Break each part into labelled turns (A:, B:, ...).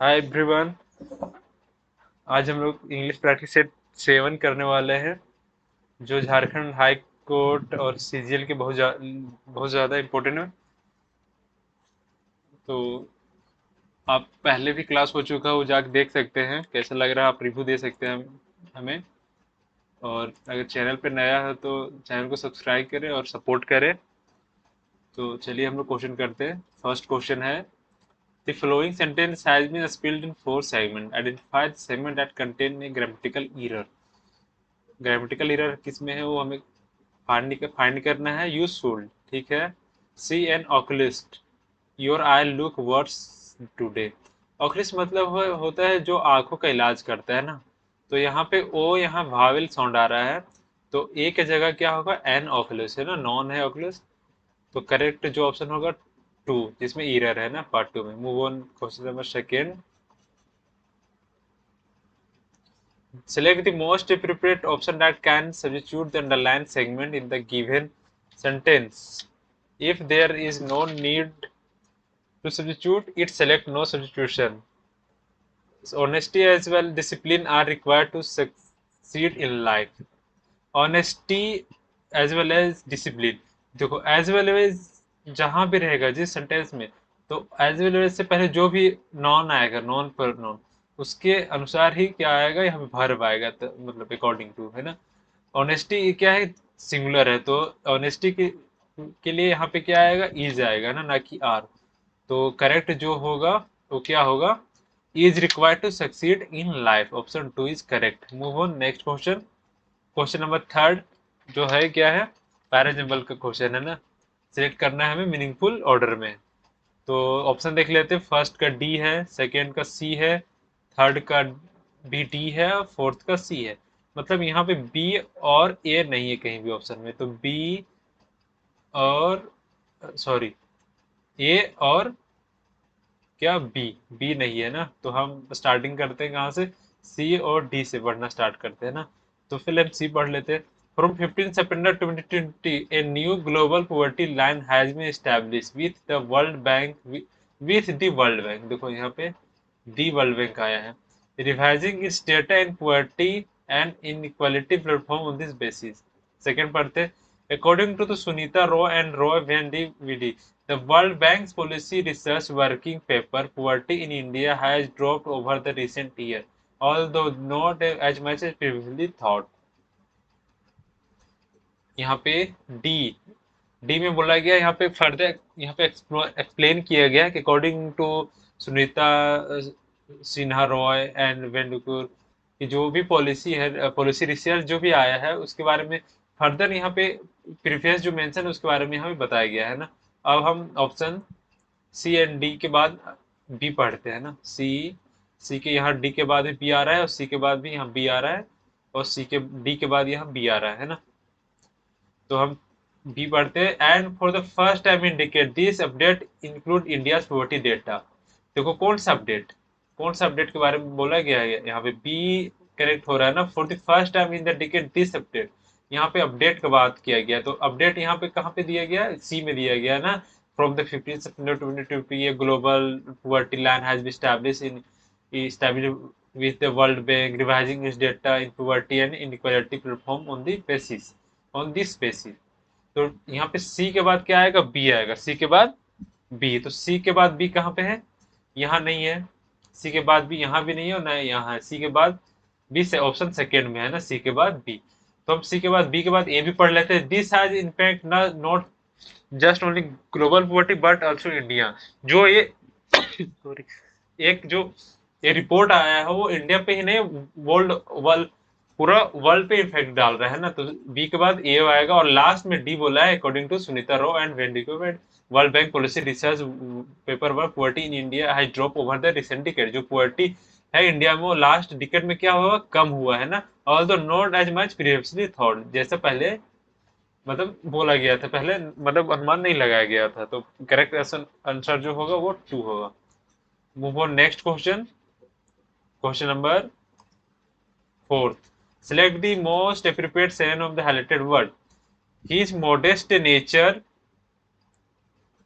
A: Hi everyone. आज हम लोग इंग्लिश प्रैक्टिस सेट 7 करने वाले हैं, जो झारखंड हाई कोर्ट और सीजीएल के बहुत ज़्यादा इम्पोर्टेंट है। तो आप पहले भी क्लास हो चुका हो, जाके देख सकते हैं कैसा लग रहा है, आप रिव्यू दे सकते हैं हमें। और अगर चैनल पे नया है तो चैनल को सब्सक्राइब करें और सपोर्ट करें। तो चलिए हम लोग क्वेश्चन करते हैं। फर्स्ट क्वेश्चन है, The following sentence has been split in 4 segments. Identify the segment that contain a grammatical error. Grammatical error किस में है वो हमें फाइंड करना है। यूजफुल, ठीक है। See an oculist, your eye look worse today. Oculist मतलब होता है जो आंखों का इलाज करता है ना। तो यहाँ पे ओ, यहाँ वावेल साउंड आ रहा है, तो ए की जगह क्या होगा, एन ऑकुलिस्ट है ना, नॉन है ऑकुलिस्ट। तो करेक्ट जो ऑप्शन होगा टू, जिसमें एरर है ना पार्ट टू में। Move on question number second. Select the most appropriate option that can substitute the underlined segment in the given sentence. If there is no need to substitute it, select no substitution. So honesty as well discipline are required to succeed in life. Honesty as well as discipline, देखो as well as जहां भी रहेगा जिस sentence में, तो as well as से पहले जो भी नॉन आएगा, नॉन पर नॉन, उसके अनुसार ही क्या आएगा, यहाँ पे वर्ब आएगा, तो मतलब अकॉर्डिंग टू, है ना। ऑनेस्टी क्या है, सिंगुलर है, तो ऑनेस्टी के लिए यहाँ पे क्या आएगा, इज आएगा ना कि आर। तो करेक्ट जो होगा वो क्या होगा, is required to succeed in life. Option two is correct. Move on next question. Question number third जो है क्या है, पैराजम्बल का क्वेश्चन है ना। सिलेक्ट करना है हमें मीनिंगफुल ऑर्डर में। तो ऑप्शन देख लेते हैं। फर्स्ट का डी है, सेकंड का सी है, थर्ड का भी डी है और फोर्थ का सी है। मतलब यहाँ पे बी और ए नहीं है कहीं भी ऑप्शन में, तो बी और सॉरी, ए और क्या बी, बी नहीं है ना। तो हम स्टार्टिंग करते हैं कहाँ से, सी और डी से पढ़ना स्टार्ट करते हैं ना। तो फिर हम सी पढ़ लेते हैं। From 15 September 2020 a new global poverty line has been establish with the World Bank, with the World Bank. देखो यहाँ पे दी वर्ल्ड बैंक आया है। Revising its data in poverty and inequality platform on this basis. Second पढ़ते, according to the Sunita Roy and Roy Vendividi, the World Bank's policy research working paper, poverty in India has dropped over the recent year, although not as much as previously thought. यहाँ पे D, D में बोला गया, यहाँ पे further यहाँ पे explain किया गया कि according to Sunita Sinha Roy and वेंडुकुर की जो भी पॉलिसी है, पॉलिसी रिसर्च जो भी आया है उसके बारे में फर्दर यहाँ पे प्रीफेस जो मेंशन है उसके बारे में हमें बताया गया है ना। अब हम ऑप्शन सी एंड डी के बाद बी पढ़ते हैं ना। सी, सी के यहाँ डी के बाद भी बी आ रहा है और सी के बाद भी यहाँ बी आ रहा है और सी के डी के बाद यहाँ बी आ रहा है ना। तो हम बी पढ़ते हैं। And for the first time indicate this update include India poverty data. देखो कौन सा अपडेट, कौन सा अपडेट के बारे में बोला गया है, यहाँ पे बी करेक्ट हो रहा है ना। For the first time in the indicate this update, यहाँ पे अपडेट का बात किया गया, तो अपडेट यहाँ पे कहाँ पे दिया गया, सी में दिया गया ना। फ्रॉम द 15 सितंबर 2020 ये global poverty line has been established in, established with the World Bank, revising its data in poverty and inequality platform on the basis, on this basis। तो यहाँ पे सी के बाद क्या आएगा, बी आएगा, सी के बाद बी। तो सी के बाद बी कहाँ पे है, यहाँ नहीं है। सी के बाद बी यहाँ भी नहीं है और न यहाँ है। सी के बाद बी से ऑप्शन सेकेंड में है ना, सी के बाद बी। तो हम सी के बाद बी के बाद ए भी पढ़ लेते हैं। This has in fact not just only global poverty but also India. जो ये सॉरी, एक जो ये रिपोर्ट आया है वो इंडिया पे ही नहीं, वर्ल्ड वर्ल्ड पूरा वर्ल्ड पे इफेक्ट डाल रहा है ना। तो बी के बाद ए आएगा और लास्ट में डी बोला है, according to Sunita Roy and वेंडिकोवेट world bank policy research paper work poverty in India has drop over the recent decade. जो पॉवर्टी है इंडिया में वो लास्ट डिकेड में क्या हुआ, कम हुआ है ना। Although not as much previously thought, जैसे पहले मतलब बोला गया था, पहले मतलब अनुमान नहीं लगाया गया था। तो करेक्ट आंसर जो होगा वो टू होगा। Move on next question. Question number fourth, select the most appropriate synonym of the highlighted word. His modest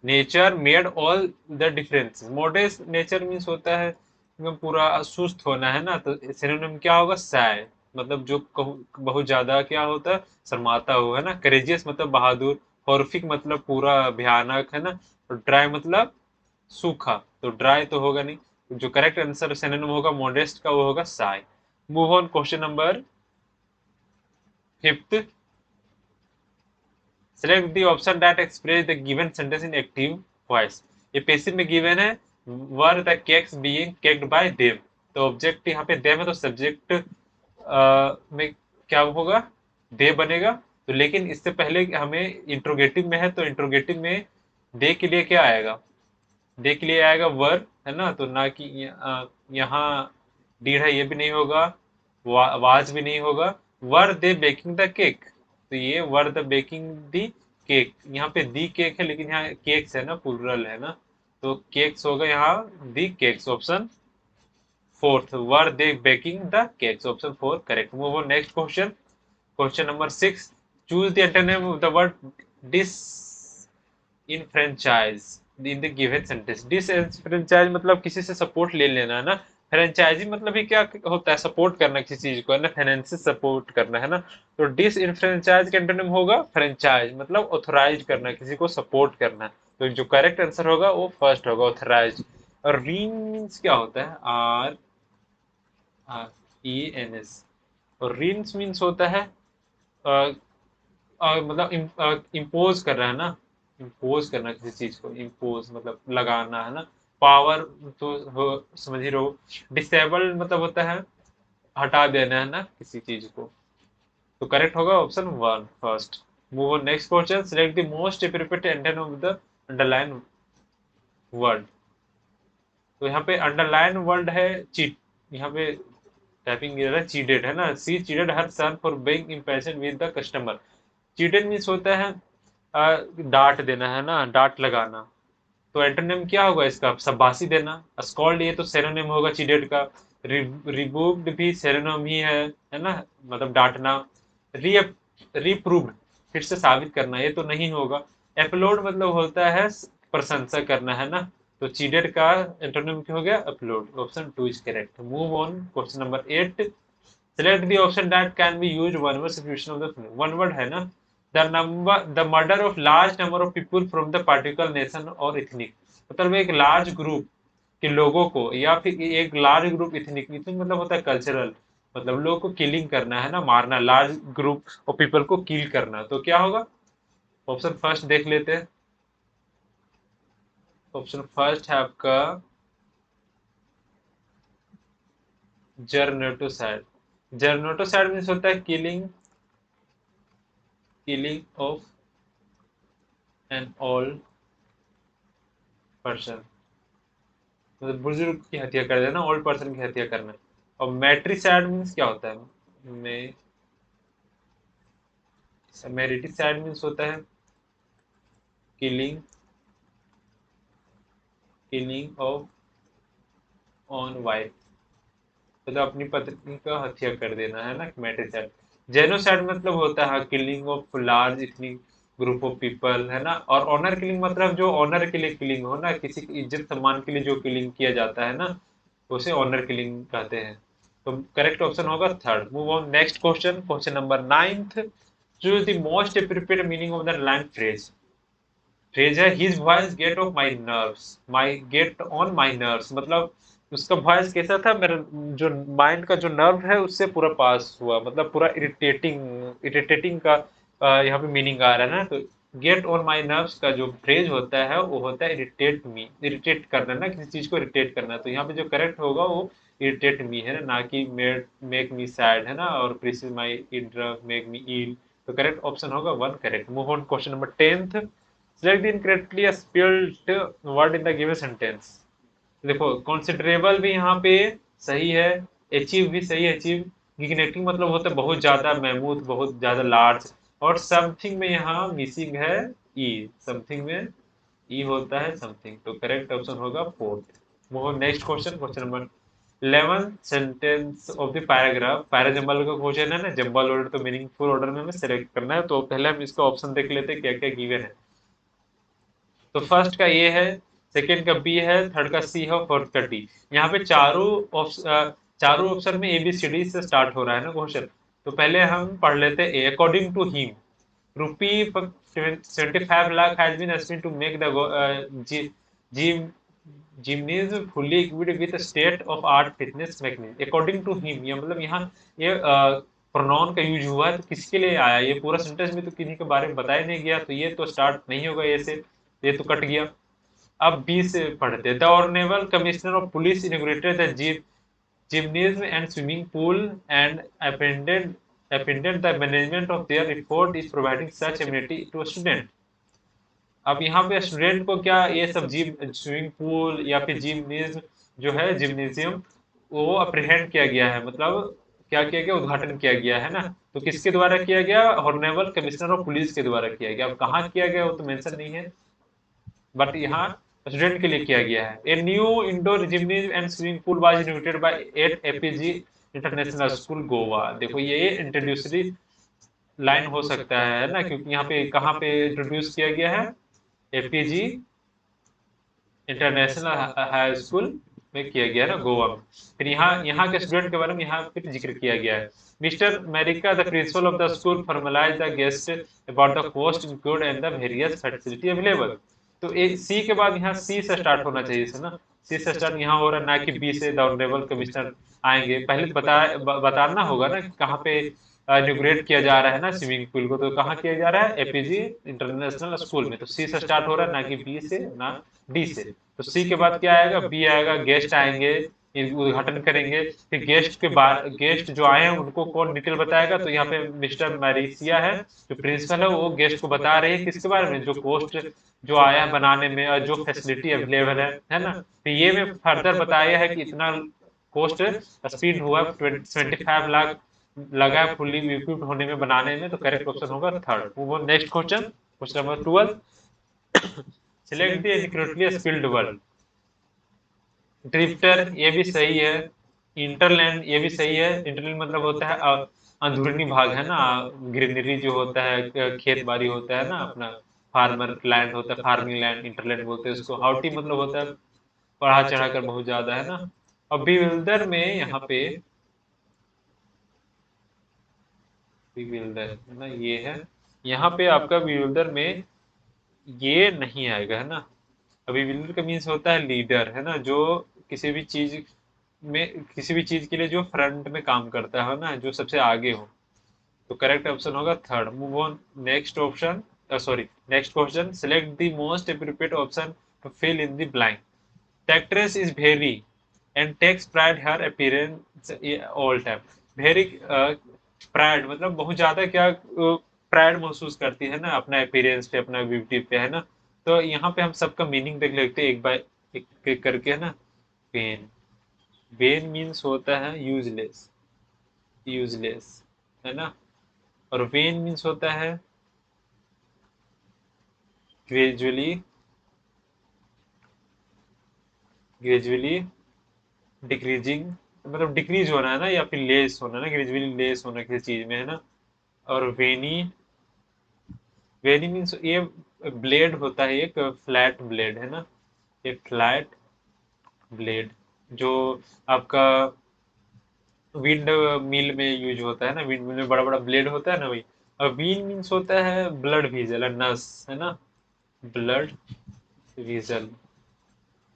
A: nature made all the difference. Modest nature means होता है एकदम पूरा सुस्त होना है ना, तो सिनोनिम क्या होगा? सैड, मतलब जो बहुत ज्यादा क्या होता है? शर्माता हुआ, है ना। करेजियस मतलब बहादुर, हॉरिफिक मतलब पूरा भयानक, है ना। और ड्राई मतलब सूखा, तो ड्राई तो होगा नहीं। जो करेक्ट आंसर सिनोनिम होगा मॉडेस्ट का, वो होगा Sai. Move on, question number 5th। Select the option that express the given sentence in active voice. ये पैसिव में गिवन है, were the cakes being caked bye them. तो ऑब्जेक्ट यहाँ पे देम है, तो सब्जेक्ट में क्या होगा? दे बनेगा। तो लेकिन इससे पहले हमें इंट्रोगेटिव में है, तो इंट्रोगेटिव में दे के लिए क्या आएगा? दे के लिए आएगा वर, है ना। तो ना कि यहाँ डीड है, ये भी नहीं होगा। वाज भी नहीं होगा। वर दे बेकिंग द केक, तो ये were the baking the cake, यहाँ पे दी केक है, लेकिन यहाँ केक्स है ना, प्लूरल है ना। तो केक्स होगा यहाँ the cakes, option 4th। Were they baking the cakes, option 4 correct. Move on, next question. Question number 6। Choose the antonym of the word disenfranchise in the given sentence. Disfranchise मतलब किसी से support ले लेना, है ना। Franchise मतलब ही क्या होता है? सपोर्ट करना किसी चीज को, है ना, फाइनेंशियल सपोर्ट करना, है ना। तो डिसइनफ्रेंचाइज का एंटोनिम होगा फ्रेंचाइज, मतलब ऑथोराइज करना, किसी को सपोर्ट करना। तो जो करेक्ट आंसर होगा वो फर्स्ट होगा, ऑथोराइज। और रीन मीन्स क्या होता है? R R E N S. और रीन्स मीन्स होता है मतलब इम्पोज कर रहा है ना। इम्पोज करना किसी चीज को, इम्पोज मतलब लगाना, है ना। पावर तो समझ ही रहो। डिसेबल्ड मतलब होता है हटा देना, है ना, किसी चीज को। तो करेक्ट होगा option 1 first. Move on, next question. Select the most appropriate antonym of the underline word. तो यहाँ पे अंडरलाइन वर्ड है चीट। यहाँ पे टाइपिंग चीटेड, है ना। She chided her son for being impatient with the customer. Chided means होता है डांट देना, है ना, डांट लगाना। तो एंटोनिम क्या होगा इसका? शाबाशी देना। स्कॉल्ड ये तो सेरोनिम होगा चीडेड का। रिबूक्ड भी सेरोनिम ही है ना, मतलब डांटना। री रिप्रूव्ड फिर से साबित करना, ये तो नहीं होगा। अपलोड मतलब होता है प्रशंसा करना, है ना। तो चीडेड का एंटोनिम क्या हो गया? Upload, option 2 is correct. Move on, question number 8। Select the option that can be used one word substitution of the one word, है ना। The murder of large number of people from the particular nation और ethnic. मतलब एक large group के लोगों को, या फिर एक लार्ज ग्रुप इथनिक, इथनिक मतलब होता है कल्चरल, मतलब लोगों को किलिंग करना, है ना, मारना, लार्ज ग्रुप ऑफ पीपल को किल करना। तो क्या होगा? ऑप्शन फर्स्ट देख लेते हैं। ऑप्शन फर्स्ट है आपका जर्नेटोसाइड। जर्नेटोसाइड मीन्स होता है killing, killing of an old person, मतलब बुजुर्ग की हत्या कर देना, ओल्ड पर्सन की हत्या करना। और मैट्रिसाइड मीन्स क्या होता है? मेरिटिसाइड मीन्स होता है killing, killing of on wife, मतलब अपनी पत्नी का हत्या कर देना, है ना, मैट्रिसाइड। जेनोसाइड मतलब होता है किलिंग ऑफ लार्ज इतनी ग्रुप ऑफ पीपल, है ना। और ऑनर किलिंग मतलब जो ऑनर के लिए किलिंग हो ना, किसी की इज्जत सम्मान के लिए जो किलिंग किया जाता है ना, उसे ऑनर किलिंग कहते हैं। तो करेक्ट ऑप्शन होगा third. Move on, next question. Question number 9th। Choose the most appropriate meaning of the line phrase. Phrase है his voice get off my nerves, my get on my nerves, मतलब उसका voice कैसा था? मेरा जो mind का जो nerve है उससे पूरा पास हुआ, मतलब पूरा इरिटेटिंग, इरिटेटिंग का यहाँ पे मीनिंग आ रहा है ना। तो गेट ऑन माई नर्व्स का जो फ्रेज होता है वो होता है इरिटेट मी, इरिटेट करना ना, किसी चीज को इरिटेट करना। तो यहाँ पे जो करेक्ट होगा वो इरिटेट मी है ना कि मेक मी सैड, है ना। और प्रिस माई इड मेक मी इल। तो करेक्ट ऑप्शन होगा 1 correct. Move on, question number 10th। Select the incorrectly spelled word in the given sentence। देखो कंसिडरेबल भी यहाँ पे सही है, अचीव भी सही है। अचीव गिगनेटिंग मतलब होता है बहुत ज्यादा, महमूद, बहुत ज्यादा लार्ज। और समथिंग में यहाँ मिसिंग है ई, समथिंग में ई होता है समथिंग। तो करेक्ट ऑप्शन होगा 4th। वो next question, question number 11 sentence of the paragraph. Para jumble का क्वेश्चन है ना, जंबल ऑर्डर तो मीनिंगफुल ऑर्डर में हमें सेलेक्ट करना है। तो पहले हम इसका ऑप्शन देख लेते हैं क्या क्या गिवन है। तो फर्स्ट का ये है सेकंड का बी है, थर्ड का सी है, फोर्थ का डी। यहाँ पे चारों ऑप्शन में ABCD से स्टार्ट हो रहा है ना क्वेश्चन। तो पहले हम पढ़ लेते हैं। According to him, rupee 75 lakh has been spent to make the gym gymnasium fully equipped with a state of art fitness mechanism according to him। ये मतलब यहाँ ये प्रोनाउन का यूज हुआ है, तो किसके लिए आया? ये पूरा सेंटेंस में तो किन्हीं के बारे में बताया नहीं गया, तो ये तो स्टार्ट नहीं होगा ये से, ये तो कट गया। अब बी से पढ़ते हैं। The honourable commissioner of police inaugurated the gymnasium and swimming pool and appended the management of their effort is providing such amenity to a student। अब यहाँ पे स्टूडेंट को क्या ये सब जिम, स्विमिंग पूल या फिर जिमनेज जो है जिम्नेजियम, वो अप्रीहेंड किया गया है, मतलब क्या किया गया, उद्घाटन किया गया है ना। तो किसके द्वारा किया गया? हॉनरेबल कमिश्नर ऑफ पुलिस के द्वारा किया गया। अब कहाँ किया गया वो तो मेंशन नहीं है, बट यहाँ स्टूडेंट के लिए किया गया है। A new indoor gymnasium and swimming pool was innovated by 8 APG international school Goa. देखो ये इंट्रोड्यूसरी लाइन हो सकता है ना, क्योंकि यहाँ पे कहाँ पे इंट्रोड्यूस किया गया है? APG इंटरनेशनल हाई स्कूल में किया गया ना, गोवा में। फिर यहाँ के स्टूडेंट के बारे में यहाँ पे जिक्र किया गया है। Mister America the principal of the school formalize the guest about the cost include and the various facility available. तो सी के बाद यहाँ सी से स्टार्ट होना चाहिए से ना, सी से स्टार्ट यहाँ हो रहा है, ना कि बी से द ऑनरेबल कमिश्नर आएंगे। पहले तो बताना होगा ना कि कहाँ पे इनॉग्रेट किया जा रहा है ना स्विमिंग पूल को, तो कहाँ किया जा रहा है? APG इंटरनेशनल स्कूल में। तो सी से स्टार्ट हो रहा है, ना कि बी से ना डी से। तो सी के बाद क्या आएगा? बी आएगा, गेस्ट आएंगे, उद्घाटन करेंगे। फिर गेस्ट जो आए हैं उनको कौन डिटेल बताएगा? तो यहाँ पे मिस्टर मैरिसिया है जो प्रिंसिपल है, वो गेस्ट को बता रहे हैं किसके बारे में? जो कॉस्ट जो आया है बनाने में और जो फैसिलिटी अवेलेबल है ना। तो ये में फर्दर बताया है कि इतना कॉस्ट स्पेंड हुआ, 25 लाख लगा है फुल्ली इक्विप्ड होने में, बनाने में। तो करेक्ट ऑप्शन होगा third. Move on next question, question number 12। Select the incorrectly spelled word. Drifter ये भी सही है, इंटरलैंड ये भी सही है। इंटरलैंड मतलब होता है अंदरूनी भाग है ना, ग्रीनरी जो होता है, खेत बाड़ी होता है ना अपना, फार्मर लैंड होता है, फार्मिंग लैंड इंटरलैंड बोलते हैं उसको। हाउटी मतलब होता है बढ़ा चढ़ा कर बहुत ज्यादा है ना। और बिल्डर में यहाँ पे बिल्डर है ना, ये है यहाँ पे आपका बिल्डर में ये नहीं आएगा है ना। अभी बिल्डर का मीन्स होता है लीडर है ना, जो किसी भी चीज किसी भी चीज के लिए जो फ्रंट में काम करता है ना, जो सबसे आगे हो। तो करेक्ट ऑप्शन होगा third. Move on next option, sorry next question. Select the most appropriate option to fill in the blank. The actress is very and takes pride her appearance all time। Very pride मतलब बहुत ज्यादा क्या pride महसूस करती है ना अपना appearance पे, अपना ब्यूटी पे है ना। तो यहाँ पे हम सबका मीनिंग देख लेते हैं एक बाय एक करके है ना। वेन, वेन मीन्स होता है यूजलेस, यूजलेस है ना। और वेन मीन्स होता है ग्रेजुअली, ग्रेजुअली डिक्रीजिंग, मतलब डिक्रीज होना है ना, या फिर लेस होना है ना, ग्रेजुअली लेस होना किसी चीज में है ना। और वेनी, वेनी मीन्स ये ब्लेड होता है, एक फ्लैट ब्लेड है ना, एक फ्लैट ब्लेड जो आपका विंड मिल में यूज होता है ना, विंड मिल में बड़ा बड़ा ब्लेड होता है ना वही। और वीन मीन्स होता है ब्लड विजल, नस है ना, ब्लड विजल।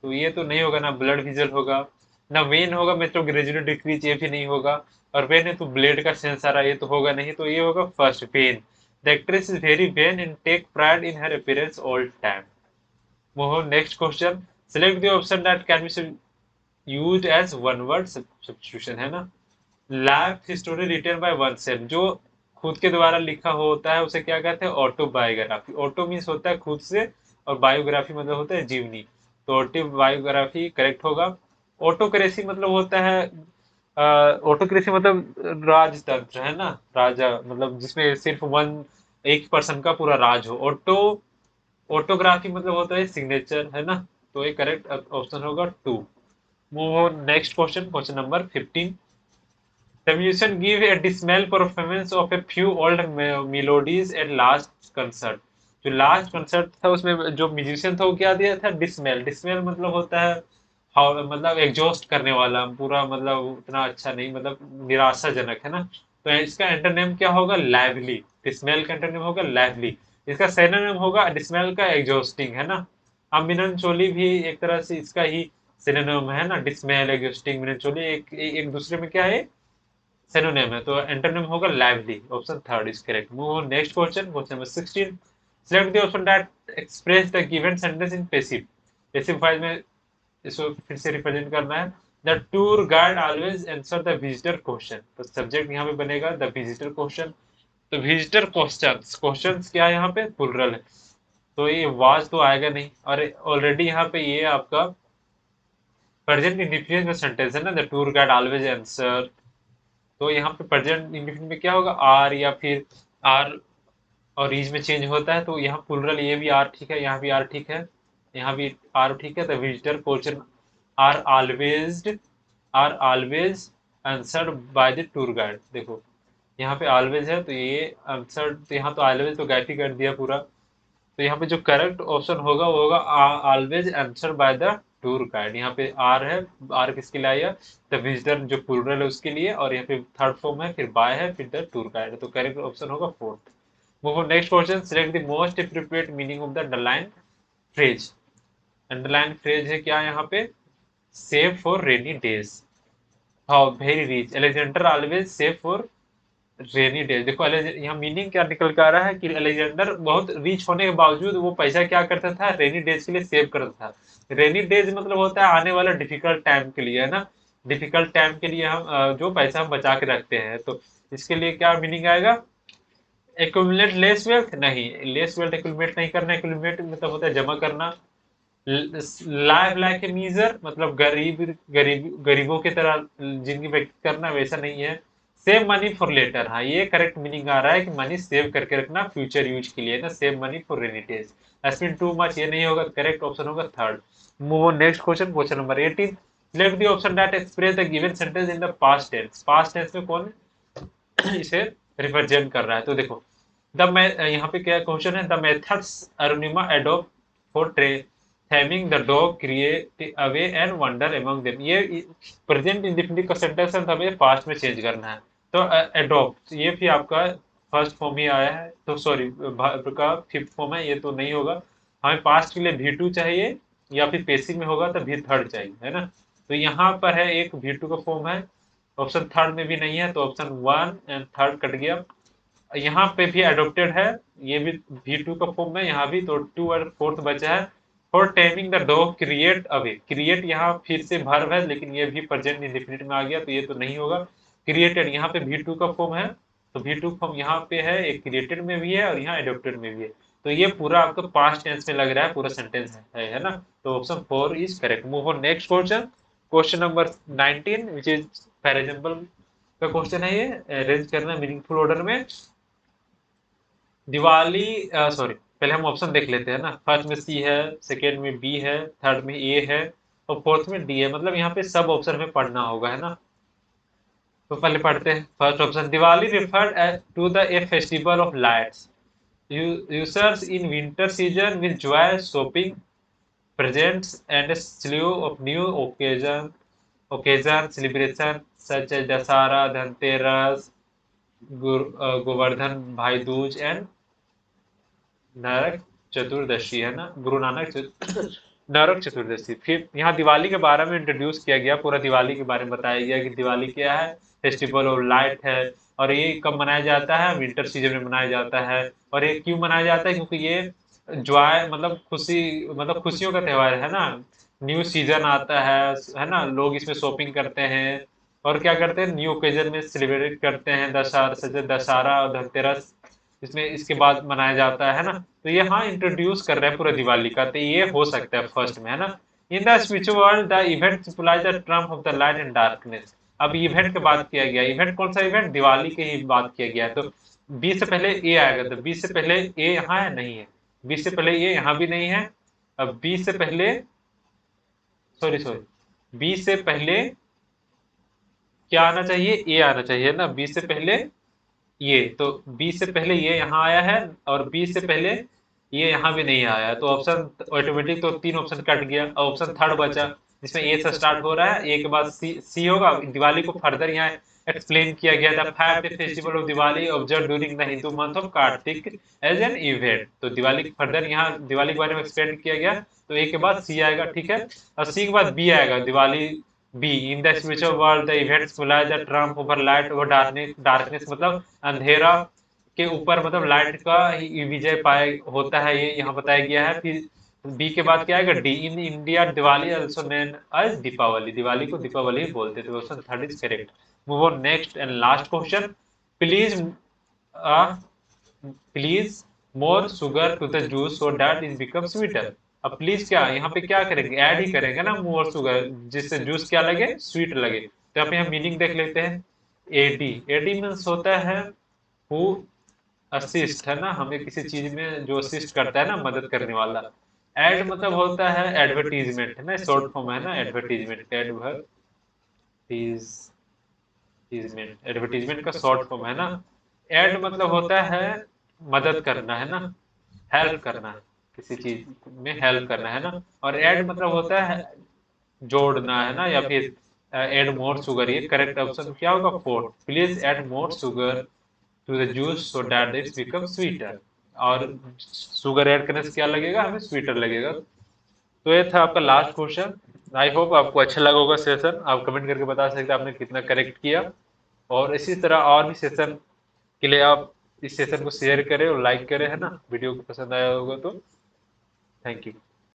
A: तो ये तो नहीं होगा ना, ब्लड विजल होगा ना, वेन होगा मैं तो ग्रेजुअली डिक्रीज ये भी नहीं होगा। और वेन है तो ब्लेड का सेंस आ रहा है, ये तो होगा नहीं, तो ये होगा first vain. The actress is very vain and take pride in her appearance all time. Move next question. Select the option that can be used as one word substitution है ना। Life story written by oneself, जो खुद के द्वारा लिखा होता है उसे क्या कहते हैं? ऑटोबायोग्राफी। ऑटो मीन्स होता है खुद से, और बायोग्राफी मतलब होता है जीवनी। तो ऑटोबायोग्राफी करेक्ट होगा। ऑटोक्रेसी मतलब होता है ऑटोक्रेसी मतलब राजतंत्र है ना, राजा मतलब जिसमें सिर्फ एक पर्सन का पूरा राज हो। ऑटोग्राफी मतलब होता है सिग्नेचर है ना। तो ये करेक्ट ऑप्शन होगा two. Move on next question, question number 15। The musician give a dismal performance of a few old melodies at last concert। जो लास्ट कंसर्ट था उसमें जो म्यूजिशियन था वो क्या दिया था, डिसमेल। डिसमेल मतलब होता है मतलब एग्जॉस्ट करने वाला पूरा, मतलब उतना अच्छा नहीं, मतलब निराशाजनक, है ना। तो इसका एंटोनिम क्या होगा, लाइवली। डिसमेल का एंटोनिम होगा लाइवली। इसका सिनोनिम होगा डिसमेल का एग्जॉस्टिंग, है ना। अब मिलनचोली भी एक तरह से इसका ही सिनोनिम है ना, डिसमेल एग्जॉस्टिंग मिलनचोली एक दूसरे में क्या है, सिनोनिम है। तो एंटोनिम होगा lively. Option third is correct. Move on next question, question number 16। Select the option that express the given sentence in passive. Passive voice में इसको फिर से रिप्रेजेंट करना है। The tour guide always answer the visitor question. तो subject यहाँ पे बनेगा द विजिटर क्वेश्चन। तो विजिटर क्वेश्चंस, क्वेश्चंस क्या है यहाँ पे, प्लुरल है। तो ये वाज तो आएगा नहीं, और ऑलरेडी यहाँ पे ये आपका प्रेजेंट इंडिफिनिट में सेंटेंस है ना, the tour guide always answer. तो यहाँ पे प्रेजेंट इंडिफिनिट में क्या होगा, आर या फिर आर और इज में चेंज होता है। तो यहाँ प्लुरल ये भी आर ठीक है, यहाँ भी आर ठीक है, यहाँ भी आर ठीक है। तो visitor question are always, are always answered by the tour guide. देखो यहाँ पे ऑलवेज है तो ये आंसर, तो यहाँ तो ऑलवेज तो गाइड ही कर दिया पूरा। तो यहाँ पे जो करेक्ट ऑप्शन होगा वो होगा always answer by the tour guide. यहाँ पे आर है, आर किसके लिए आया, द विजिटर जो प्लुरल है उसके लिए, और यहाँ पे थर्ड फॉर्म है, फिर बाय है, फिर द टूर गाइड। तो करेक्ट ऑप्शन होगा fourth. Move on next question. Select the most appropriate meaning of the underline phrase. Underline phrase है क्या यहाँ पे, save for rainy days, how very rich, Alexander always save for rainy days. देखो यहाँ meaning क्या निकल के आ रहा है कि अलेक्जेंडर बहुत रिच होने के बावजूद वो पैसा क्या करता था, रेनी डेज के लिए सेव करता था। रेनी डेज मतलब होता है आने वाला डिफिकल्ट टाइम के लिए, है ना। डिफिकल्ट टाइम के लिए हम जो पैसा हम बचा के रखते हैं, तो इसके लिए क्या मीनिंग आएगा, एक्यूमुलेट लेस वेल्थ, नहीं, लेस वेल्थ एक्यूमुलेट नहीं करना। एक्यूमुलेट मतलब होता है जमा करना। लाइफ लाइक ए मीजर मतलब गरीबों की तरह जिंदगी व्यतीत करना, वैसा नहीं है। सेव मनी फॉर लेटर, हाँ ये करेक्ट मीनिंग आ रहा है कि मनी सेव करके रखना फ्यूचर यूज के लिए ना, save money for rainy days. Spend too much ये नहीं होगा, करेक्ट ऑप्शन होगा third. Move on next question, question number 18। Select the option that express the given sentence in the past tense. Past tense में कौन इसे represent कर रहा है, तो देखो यहाँ पे क्या क्वेश्चन है, the methods Arunima adopt for taming the dog create awe and wonder among them. ये प्रेजेंट इंडेफिनिट का सेंटेंस है, हमें पास्ट में चेंज करना है। तो एडोप्ट ये भी आपका फर्स्ट फॉर्म ही आया है, तो सॉरी का फिफ्थ फॉर्म है, ये तो नहीं होगा। हमें पास्ट के लिए V2 चाहिए, या फिर पेसिव में होगा तो भी थर्ड चाहिए, है ना। तो यहाँ पर है एक V2 का फॉर्म है, ऑप्शन थर्ड में भी नहीं है, तो option one and third cut गया। यहाँ पे भी अडोप्टेड है, ये भी V2 का फॉर्म है यहाँ भी, तो टू और फोर्थ बचा है। For taming the dog create away, create यहाँ फिर से वर्ब है, लेकिन ये भी प्रेजेंट इंडेफिनिट में आ गया, तो ये तो नहीं होगा। क्रिएटेड यहाँ पे V2 का फॉर्म है, तो V2 फॉर्म यहाँ पे है, एक क्रिएटेड में भी है और यहाँ अडोप्टेड में भी है। तो ये पूरा आपको पास्ट टेंस में लग रहा है, पूरा सेंटेंस है ना। तो option 4 is correct. Move on next question, question number 19 which is for example का क्वेश्चन है, ये अरेंज करना मीनिंगफुल ऑर्डर में। दिवाली सॉरी, पहले हम ऑप्शन देख लेते हैं ना। फर्स्ट में सी है, सेकेंड में बी है, थर्ड में ए है, और फोर्थ में डी है। मतलब यहाँ पे सब ऑप्शन में पढ़ना होगा, है ना। तो पहले पढ़ते हैं first option. Diwali referred to the a festival of lights users in winter season with joy shopping presents and a slew of new occasion celebration such as Dasara, Dhanteras, Govardhan Bhai Dooj and Narak Chaturdashi, है ना, गुरु नानक नरक चतुर्दशी। फिर यहाँ दिवाली के बारे में introduce किया गया, पूरा दिवाली के बारे में बताया गया कि दिवाली क्या है, फेस्टिवल ऑफ लाइट है, और ये कब मनाया जाता है, विंटर सीजन में मनाया जाता है। और ये क्यों मनाया जाता है, क्योंकि ये जॉय मतलब खुशी, मतलब खुशियों का त्योहार है ना। न्यू सीजन आता है ना, लोग इसमें शॉपिंग करते हैं, और क्या करते हैं, न्यू ओकेजन में सेलिब्रेट करते हैं, दशहरा से दशहरा और धनतेरस इसमें इसके बाद मनाया जाता है ना। तो ये हाँ इंट्रोड्यूस कर रहे हैं पूरा दिवाली का, तो ये हो सकता है फर्स्ट में, है ना। In the spiritual world the event symbolize the triumph of the light and darkness. अब इवेंट की बात किया गया, इवेंट कौन सा इवेंट, दिवाली की ही बात किया गया। तो बी से पहले ए आएगा, तो बी से पहले ए यहाँ है, नहीं है। बी से पहले ए यहाँ भी नहीं है। अब बी से पहले सॉरी बी से पहले क्या आना चाहिए, ए आना चाहिए ना, बी से पहले ये। तो बी से पहले ये यहाँ आया है, और बी से पहले ये यहाँ भी नहीं आया, तो ऑप्शन ऑटोमेटिक तो 3 ऑप्शन कट गया, ऑप्शन थर्ड बचा जिसमें ए से स्टार्ट हो रहा है, ए के बाद सी सी होगा। दिवाली को फर्दर यहाँ एक्सप्लेन किया गया था, fire the festival of Diwali observe during the Hindu month of Kartik as an event. तो दिवाली फर्दर यहाँ दिवाली के बारे में एक्सप्लेन किया गया, तो ए के बाद सी आएगा, ठीक है। और सी के बाद बी आएगा, Diwali B in the spiritual world the events symbolize the triumph over light over darkness, darkness मतलब अंधेरा के ऊपर मतलब लाइट का ही विजय पाए होता है, ये यहाँ बताया गया है। फिर बी के बाद क्या आएगा, D in India Diwali also name as Deepavali, Diwali को दीपावली बोलते थे। Option third is correct. Move on next and last question. Please please more sugar to the juice so that it become sweeter. अब प्लीज क्या यहाँ पे क्या करेंगे, ऐड ही करेंगे ना मोर शुगर, जिससे जूस क्या लगे, स्वीट लगे। तो यहाँ पे हम मीनिंग देख लेते हैं। एडी, एडी मीन्स होता है हु असिस्ट, है ना, हमें किसी चीज में जो असिस्ट करता है ना, मदद करने वाला। एड मतलब होता है एडवर्टीजमेंट, है ना, शॉर्ट फॉर्म है ना एडवर्टीजमेंट, एडवर्टीजमेंट, एडवर्टीजमेंट का शॉर्ट फॉर्म है ना। एड मतलब होता है मदद करना, है ना, हेल्प करना, किसी चीज में हेल्प करना, है ना। और एड मतलब होता है जोड़ना, है ना, या फिर एड मोर शुगर। ये करेक्ट ऑप्शन क्या होगा, fourth. Please add more sugar to the juice so that its become sweeter. और शुगर ऐड करने से क्या लगेगा, हमें स्वीटर लगेगा। तो ये था आपका लास्ट क्वेश्चन। आई होप आपको अच्छा लगा होगा सेशन। आप कमेंट करके बता सकते हैं आपने कितना करेक्ट किया। और इसी तरह और भी सेशन के लिए आप इस सेशन को शेयर करें और लाइक करें, है ना, वीडियो को पसंद आया होगा तो। Thank you.